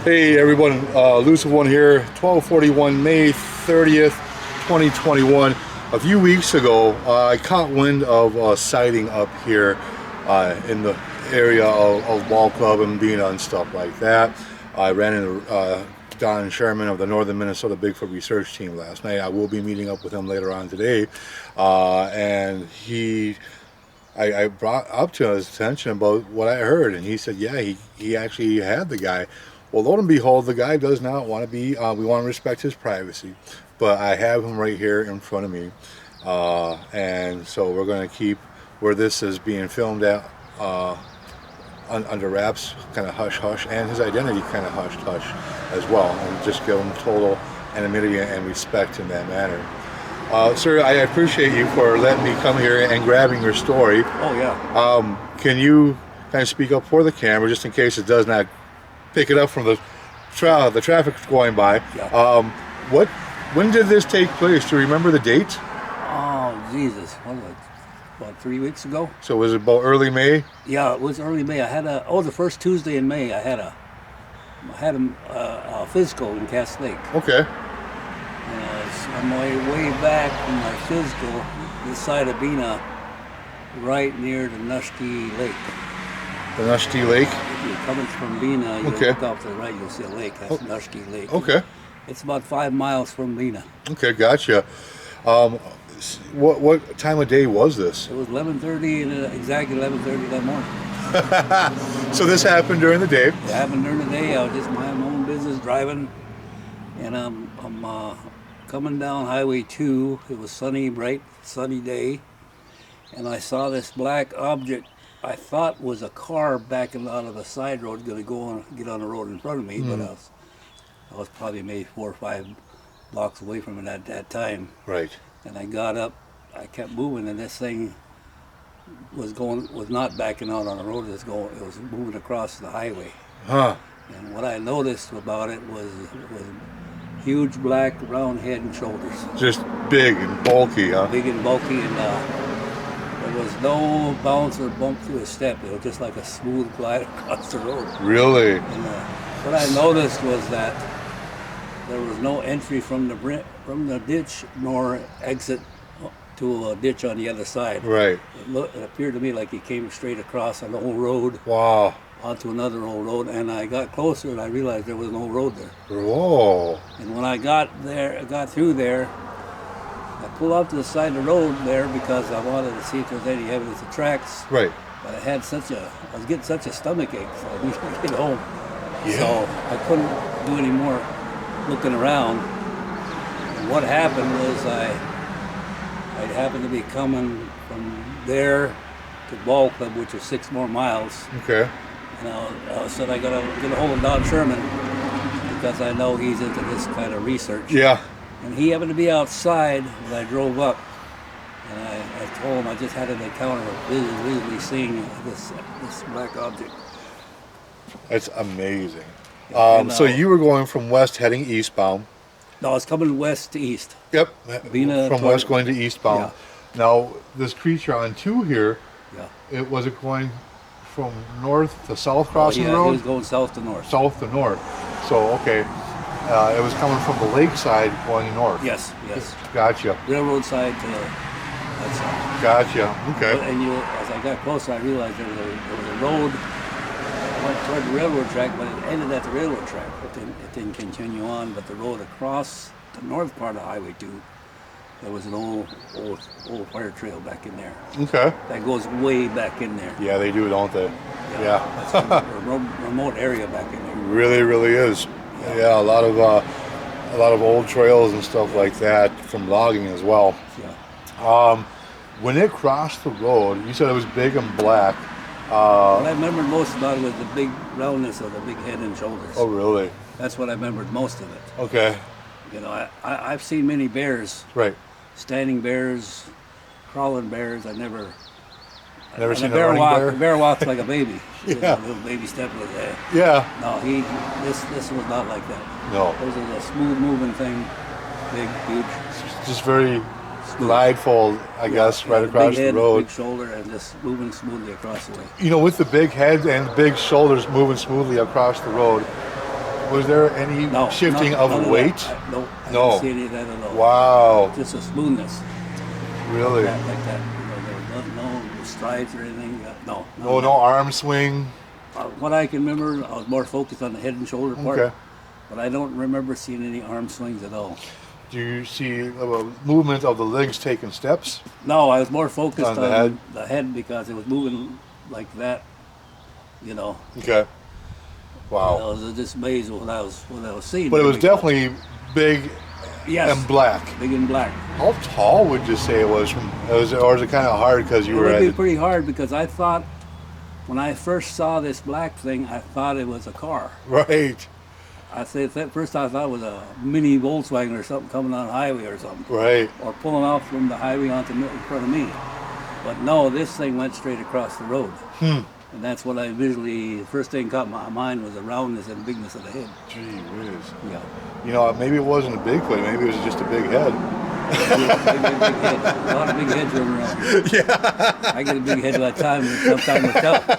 Hey everyone, Elusive One here, 1241 May 30th, 2021. A few weeks ago, I caught wind of a sighting up here in the area of Ball Club and Bina and stuff like that. I ran into Don Sherman of the Northern Minnesota Bigfoot Research Team last night. I will be meeting up with him later on today, and I brought up to his attention about what I heard, and he said, yeah, he actually had the guy. Well, lo and behold, the guy does not want to be, we want to respect his privacy, but I have him right here in front of me, and so we're going to keep where this is being filmed at under wraps, kind of hush-hush, and his identity kind of hush-hush as well, and just give him total anonymity and respect in that manner. Sir, I appreciate you for letting me come here and grabbing your story. Oh, yeah. Can you kind of speak up for the camera, just in case it does not pick it up from the traffic going by? Yeah. When did this take place? Do you remember the date? Oh, Jesus. What was it? About 3 weeks ago? So was it about early May? Yeah, it was early May. I had the first Tuesday in May, I had a physical in Cass Lake. Okay. And I was on my way back from my physical, this side of Bina, right near the Nushki Lake. The Nushki Lake? If you're coming from Bina, you look off to the right, you'll see a lake. That's Nushki Lake. Okay. It's about 5 miles from Bina. Okay, gotcha. What time of day was this? It was 11:30, and exactly 11:30 that morning. So this happened during the day? It happened during the day. I was just minding my own business, driving, and I'm coming down Highway 2. It was sunny, bright, sunny day, and I saw this black object I thought was a car backing out of the side road, going to get on the road in front of me, but I was probably maybe 4 or 5 blocks away from it at that time. Right. And I got up, I kept moving, and this thing was not backing out on the road. It was moving across the highway. Huh. And what I noticed about it was huge black round head and shoulders. Just big and bulky, huh? Big and bulky, and there was no bounce or bump to his step. It was just like a smooth glide across the road. Really? And what I noticed was that there was no entry from the ditch nor exit to a ditch on the other side. Right. It appeared to me like he came straight across an old road. Wow. Onto another old road, and I got closer and I realized there was no road there. Whoa. And when I got through there, I pulled out to the side of the road there because I wanted to see if there was any evidence of tracks. Right. But I was getting such a stomach ache, so I needed to get home. Yeah. So I couldn't do any more looking around. And what happened was I happened to be coming from there to Ball Club, which is 6 more miles. Okay. And I said I gotta get a hold of Don Sherman because I know he's into this kind of research. Yeah. And he happened to be outside when I drove up, and I told him I just had an encounter of visually seeing this black object. That's amazing. So you were going from west heading eastbound. No, I was coming west to east. Yep. Bina from west going to eastbound. Yeah. Now, this creature on 2 here, Yeah. was it going from north to south crossing the Yeah, road? it was going south to north. South to north. So, okay. It was coming from the lakeside going north. Yes. Gotcha. Railroad side to that side. Gotcha. Okay. And as I got closer, I realized there was a road that went toward the railroad track, but it ended at the railroad track. It didn't continue on, but the road across the north part of Highway 2, there was an old fire trail back in there. Okay. That goes way back in there. Yeah, they do, don't they? Yeah. That's a remote area back in there. Really, really is. Yeah, a lot of old trails and stuff like that from logging as well. Yeah. When it crossed the road, you said it was big and black. What I remembered most about it was the big roundness of the big head and shoulders. Oh, really? That's what I remembered most of it. Okay. You know, I've seen many bears. Right. Standing bears, crawling bears. Never seen a a bear running walk. bear? A bear walks like a baby. Yeah. A little baby step like that. Yeah. No, this was not like that. No. This is a smooth moving thing, big, huge. Just very glideful, I guess, right across big head, the road. Big shoulder, and just moving smoothly across the way. You know, with the big head and big shoulders moving smoothly across the road, Was there any No, shifting none of that. weight? No, I No. didn't see any of that at all. Wow. Just a smoothness. Really? Like that. You know, there was no strides or anything. No. No arm swing. What I can remember, I was more focused on the head and shoulder part. Okay. But I don't remember seeing any arm swings at all. Do you see movement of the legs taking steps? No, I was more focused On on the the head? head because it was moving like that. You know. Okay. Wow. I was just amazed with what I was seeing. But it was definitely big yes, and black. big and black. How tall would you say it was? Or is it kind of hard because you It were would at be the, pretty hard because I thought when I first saw this black thing, I thought it was a car. right, At first I thought it was a mini Volkswagen or something coming on the highway or something, right. or pulling off from the highway onto in front of me. But no, this thing went straight across the road. And that's what I visually, the first thing caught my mind was the roundness and bigness of the head. Gee whiz. Yeah. You know, maybe it wasn't a Bigfoot. Maybe it was just a big head. Big head. A lot of big heads running around here. Yeah. I get a big head all the time, and sometimes myself.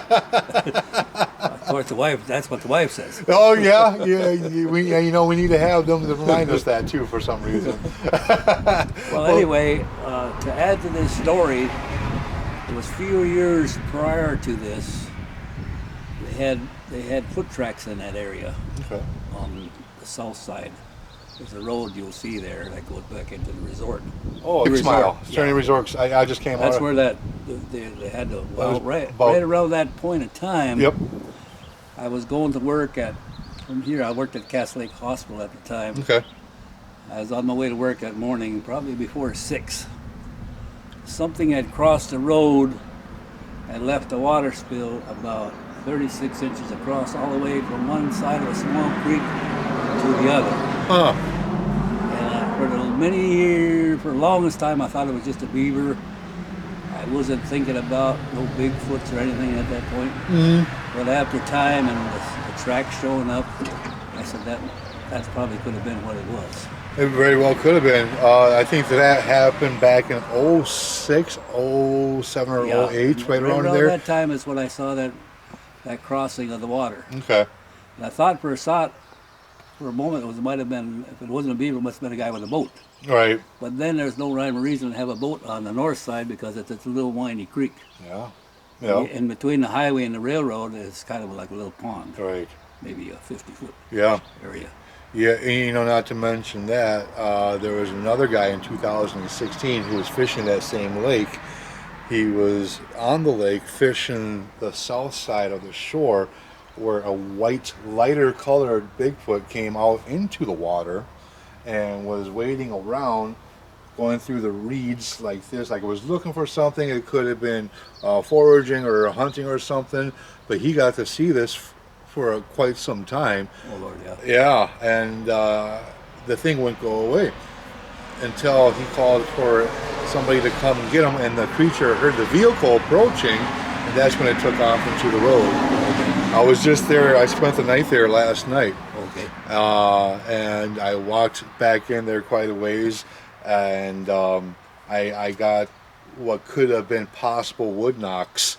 Of course, that's what the wife says. Oh yeah, we need to have them to remind us that too for some reason. Well, anyway, to add to this story, it was a few years prior to this. They had foot tracks in that area Okay. on the south side. There's a road you'll see there that goes back into the resort. Oh, The Smile. resort, Sterney Resorts. I just came That's out. where they had to. Well, was right about- around that point in time. Yep. I was going to work from here. I worked at Cass Lake Hospital at the time. Okay. I was on my way to work that morning, probably before 6. Something had crossed the road and left a water spill about 36 inches across, all the way from one side of a small creek to the other. Huh. And for the longest time, I thought it was just a beaver. I wasn't thinking about no Bigfoots or anything at that point. But after time and the tracks showing up, I said that probably could have been what it was. It very well could have been. I think that happened back in 06, 07, or 08, right around there. That time is when I saw that crossing of the water. Okay. And I thought for a moment it might have been, if it wasn't a beaver, it must have been a guy with a boat. Right. But then there's no rhyme or reason to have a boat on the north side because it's a little windy creek. Yeah. Yeah. In between the highway and the railroad, it's kind of like a little pond, Right. maybe a 50-foot Yeah. area. Yeah, and not to mention that, there was another guy in 2016 who was fishing that same lake. He was on the lake fishing the south side of the shore where a white, lighter colored Bigfoot came out into the water and was waiting around, going through the reeds like this, like it was looking for something. It could have been foraging or hunting or something, but he got to see this for quite some time. Oh Lord, yeah. Yeah, and the thing wouldn't go away until he called for somebody to come and get him, and the creature heard the vehicle approaching, and that's when it took off into the road. I was just there. I spent the night there last night. Okay. And I walked back in there quite a ways, and I got what could have been possible wood knocks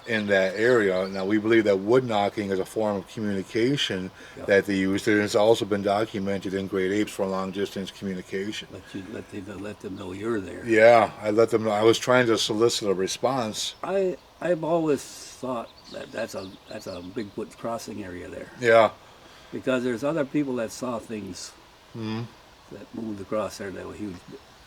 in that area. Now, we believe that wood knocking is a form of communication that they used, and it's also been documented in great apes for long distance communication. Let them know you're there. Yeah, I let them know. I was trying to solicit a response. I've always thought that that's a Bigfoot crossing area there, Yeah. because there's other people that saw things that moved across there that were huge,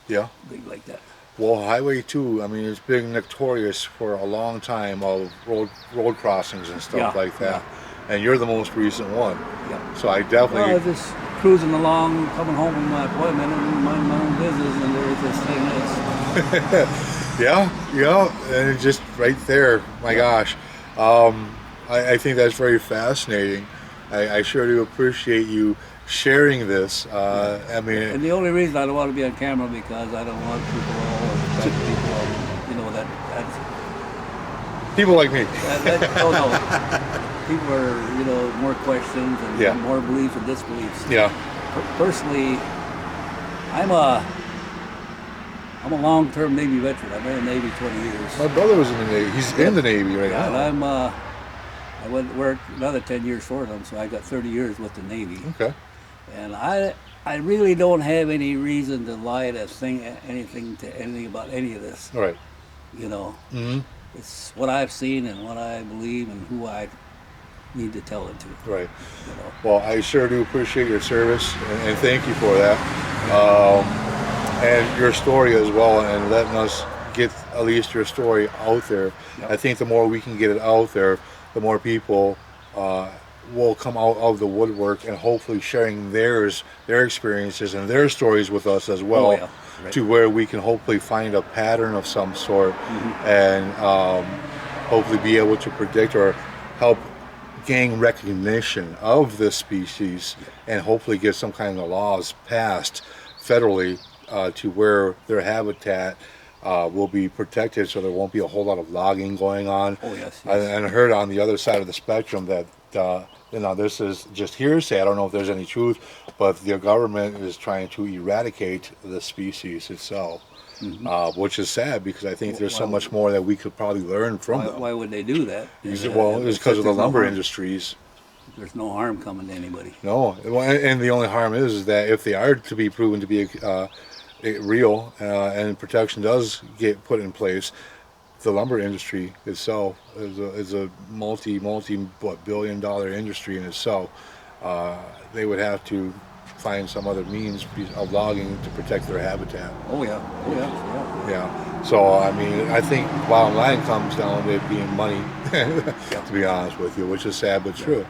Yeah. big like that. Well, Highway 2, I mean, it's been notorious for a long time of road crossings and stuff like that. And you're the most recent one. Yeah. So I Well, I definitely... was just cruising along, coming home from my appointment, and minding my own business, and there was this thing that's Yeah, and it's just right there. My gosh. I think that's very fascinating. I sure do appreciate you sharing this. I mean... And the only reason I don't want to be on camera because I don't want people People like me. oh no. People are, more questions and more beliefs and disbeliefs. Yeah. Personally, I'm a long-term Navy veteran. I've been in the Navy 20 years. My brother was in the Navy. He's in the Navy right And now. I went to work another 10 years for them, so I got 30 years with the Navy. Okay. And I really don't have any reason to lie to anything about any of this. All right. You know, Mm-hmm. it's what I've seen and what I believe and who I need to tell it to. Right. You know. Well, I sure do appreciate your service, and thank you for that, and your story as well, and letting us get at least your story out there. Yep. I think the more we can get it out there, the more people will come out of the woodwork and hopefully sharing their experiences and their stories with us as well, Oh, yeah. Right. to where we can hopefully find a pattern of some sort, and hopefully be able to predict or help gain recognition of this species, and hopefully get some kind of laws passed federally to where their habitat will be protected, so there won't be a whole lot of logging going on. Oh, yes, And I heard on the other side of the spectrum that this is just hearsay. I don't know if there's any truth, but the government is trying to eradicate the species itself, which is sad, because I think there's so much more that we could probably learn from them. Why would they do that? Well, it's because of the There's no lumber harm. industries. There's no harm coming to anybody. No, well, and the only harm is that if they are to be proven to be real, and protection does get put in place, the lumber industry itself is a multi-billion-dollar industry in itself. They would have to find some other means of logging to protect their habitat. Oh yeah, oh yeah, Yeah. So I mean, I think bottom line comes down to it being money, to be honest with you, which is sad but true.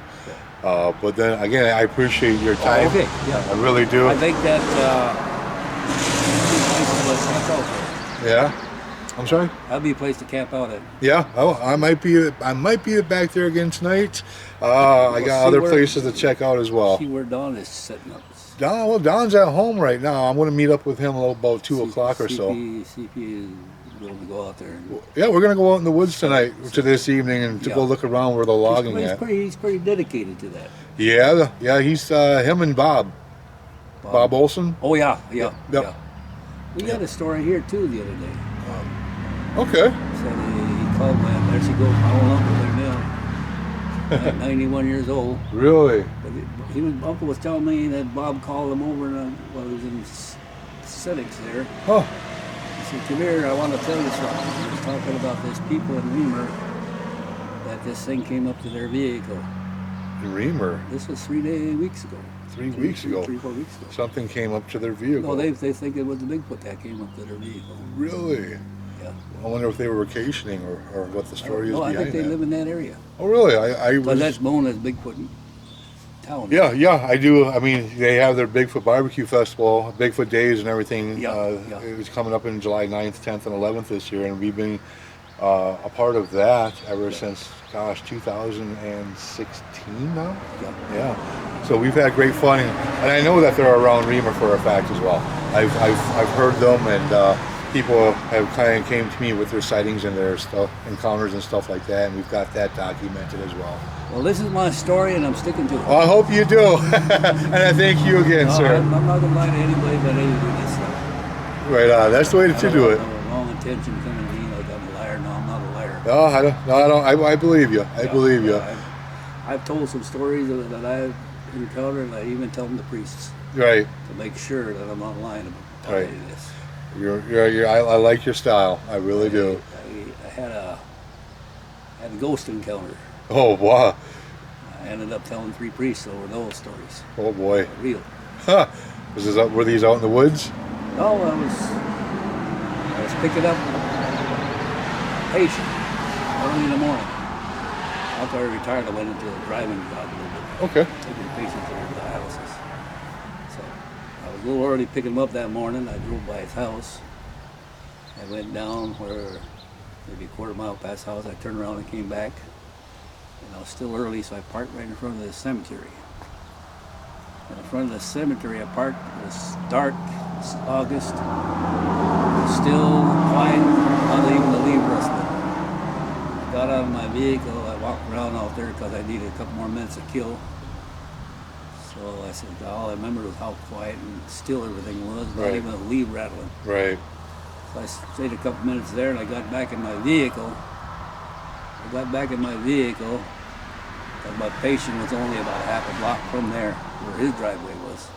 But then again, I appreciate your time. okay, yeah. I really do. I think that Yeah. I'm sorry. that'd be a place to camp out at. Yeah. Oh, I might be back there again tonight. I got see other where- places to check out as well. See where Don is setting up. Don's at home right now. I'm going to meet up with him about 2 o'clock or so. CP is willing to go out there. And, Yeah, we're going to go out in the woods tonight to this evening and to Yeah. go look around where the logging he's at. pretty dedicated to that. Yeah. He's him and Bob Olson. Oh yeah, yeah, Yep. yeah. We got a story here too the other day. Okay. Said he called my, there she goes, my old uncle there now, 91 years old. Really? But uncle was telling me that Bob called him over while he was in Civics there. Huh. He said, "Come here, I want to tell you something." He was talking about this people in Reamer that this thing came up to their vehicle. Reamer. This was 3 weeks ago. 3 weeks ago. 3-4 weeks ago. Something came up to their vehicle. No, they think it was the Bigfoot that came up to their vehicle. Really? Yeah. I wonder if they were vacationing or what the story is No, I behind think they that. live in that area. Oh, really? I But was. that's known as Bigfoot Town. Yeah, I do. I mean, they have their Bigfoot Barbecue Festival, Bigfoot Days and everything. Yeah. It was coming up in July 9th, 10th, and 11th this year, and we've been a part of that ever since, 2016 now? Yeah. Yeah. So we've had great fun, and I know that they're around Reamer for a fact as well. I've heard them, and people have kind of came to me with their sightings and their stuff, encounters and stuff like that, and we've got that documented as well. Well, this is my story, and I'm sticking to it. Well, I hope you do, and I thank you again, No, sir. I'm not going to lie to anybody but anybody do this stuff. Right on. That's the way to do it. I have a wrong intention coming to me like I'm a liar. No, I'm not a liar. No, I don't. No, I don't. I believe you. I believe you. I've told some stories that I've encountered, and I even tell them to priests Right. to make sure that I'm not lying about Right. any of this. I like your style. I really do. I had a ghost encounter. Oh wow. I ended up telling 3 priests over those stories. Oh boy. Real. Huh. Were these out in the woods? No, I was picking up a patient early in the morning. After I retired, I went into the driving job a little bit, Okay. taking patients to their dialysis. So I was a little early picking him up that morning. I drove by his house. I went down where maybe a quarter mile past the house. I turned around and came back. And I was still early, so I parked right in front of the cemetery. In front of the cemetery I parked. It was dark. It's August. It was still quiet, not even the leaf rustling. I got out of my vehicle. I walked around out there because I needed a couple more minutes to kill. So I said, all I remember was how quiet and still everything was, not Right. even a leaf rattling. Right. So I stayed a couple minutes there and I got back in my vehicle. But my patient was only about half a block from there, where his driveway was,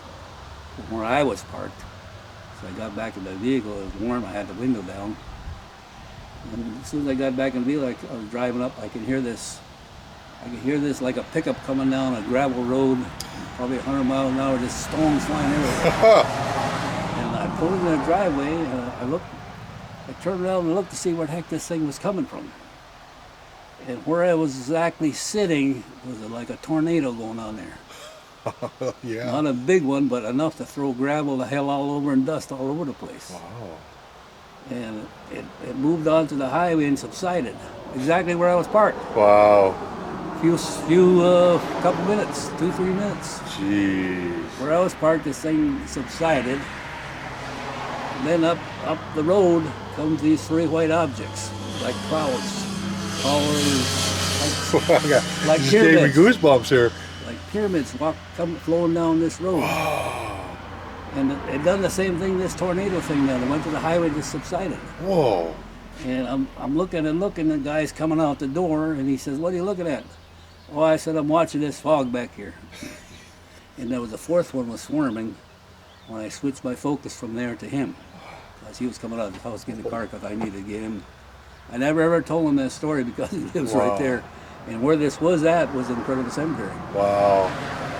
from where I was parked. So I got back in the vehicle. It was warm. I had the window down. And as soon as I got back in the vehicle, I was driving up. I could hear this like a pickup coming down a gravel road, probably 100 miles an hour, just stones flying everywhere. And I pulled in the driveway, and I turned around and looked to see where the heck this thing was coming from. And where I was exactly sitting was like a tornado going on there. Yeah. Not a big one, but enough to throw gravel the hell all over and dust all over the place. Wow. And it moved onto the highway and subsided, exactly where I was parked. Wow. Couple minutes, 2-3 minutes. Jeez. Where I was parked, this thing subsided. And then up the road comes these 3 white objects, like clouds, towers, like Just gave me pyramids. goosebumps here. Like pyramids flowing down this road. And it done the same thing this tornado thing done. It went to the highway, just subsided. Whoa. And I'm looking and looking, the guy's coming out the door, and he says, "What are you looking at?" Oh, I said, "I'm watching this fog back here." And there was the 4th one was swarming when I switched my focus from there to him. Because he was coming out of the house getting a car because I needed to get him. I never ever told him that story because he lives right there. And where this was at was in front of the cemetery. Wow.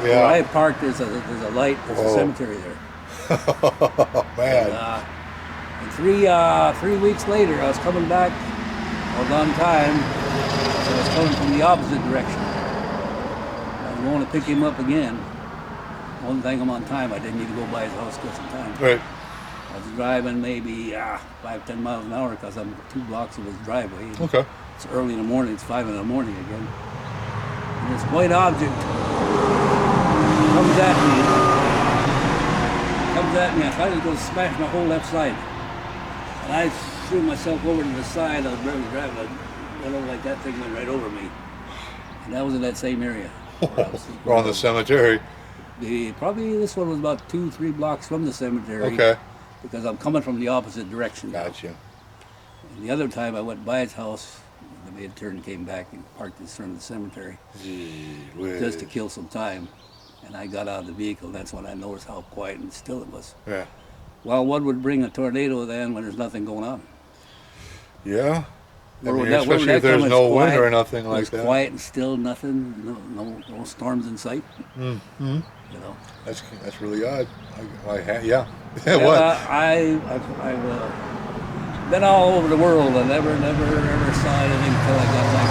Where I Yeah. parked, there's a light, there's a cemetery there. Man. And 3 weeks later, I was coming back. I was on time, so I was coming from the opposite direction. I was going to pick him up again. One thing, I'm on time. I didn't need to go by his house just in time. Right. I was driving maybe 5-10 miles an hour because I'm 2 blocks of his driveway. Okay. It's early in the morning. It's 5 in the morning again. And this white object comes at me. I thought he was going to smash my whole left side. And I threw myself over to the side. I was barely driving. I went over like that thing went right over me. And that was in that same area. We're on the cemetery. Probably this one was about 2-3 blocks from the cemetery. Okay. Because I'm coming from the opposite direction. Gotcha. And the other time I went by his house, I made a turn and came back and parked in front of the cemetery. Gee Just to whiz. kill some time. And I got out of the vehicle, and that's when I noticed how quiet and still it was. Yeah. Well, what would bring a tornado then when there's nothing going on? Yeah. Where I would mean, that- where would especially that if there's come? It's no wind quiet. or nothing like It's that. quiet and still, nothing, no storms in sight. Mm-hmm. You know. That's really odd. Yeah. Well, What? I've been all over the world. I never saw anything until I got back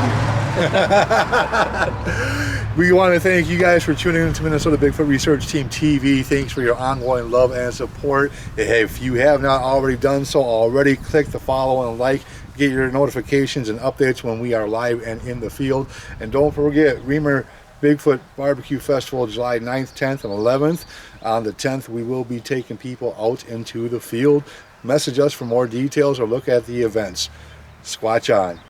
here. We want to thank you guys for tuning in to Minnesota Bigfoot Research Team TV. Thanks for your ongoing love and support. Hey, if you have not already done so already, click the follow and like. Get your notifications and updates when we are live and in the field. And don't forget, Reamer Bigfoot Barbecue Festival, July 9th, 10th, and 11th. On the 10th, we will be taking people out into the field. Message us for more details or look at the events. Squatch on.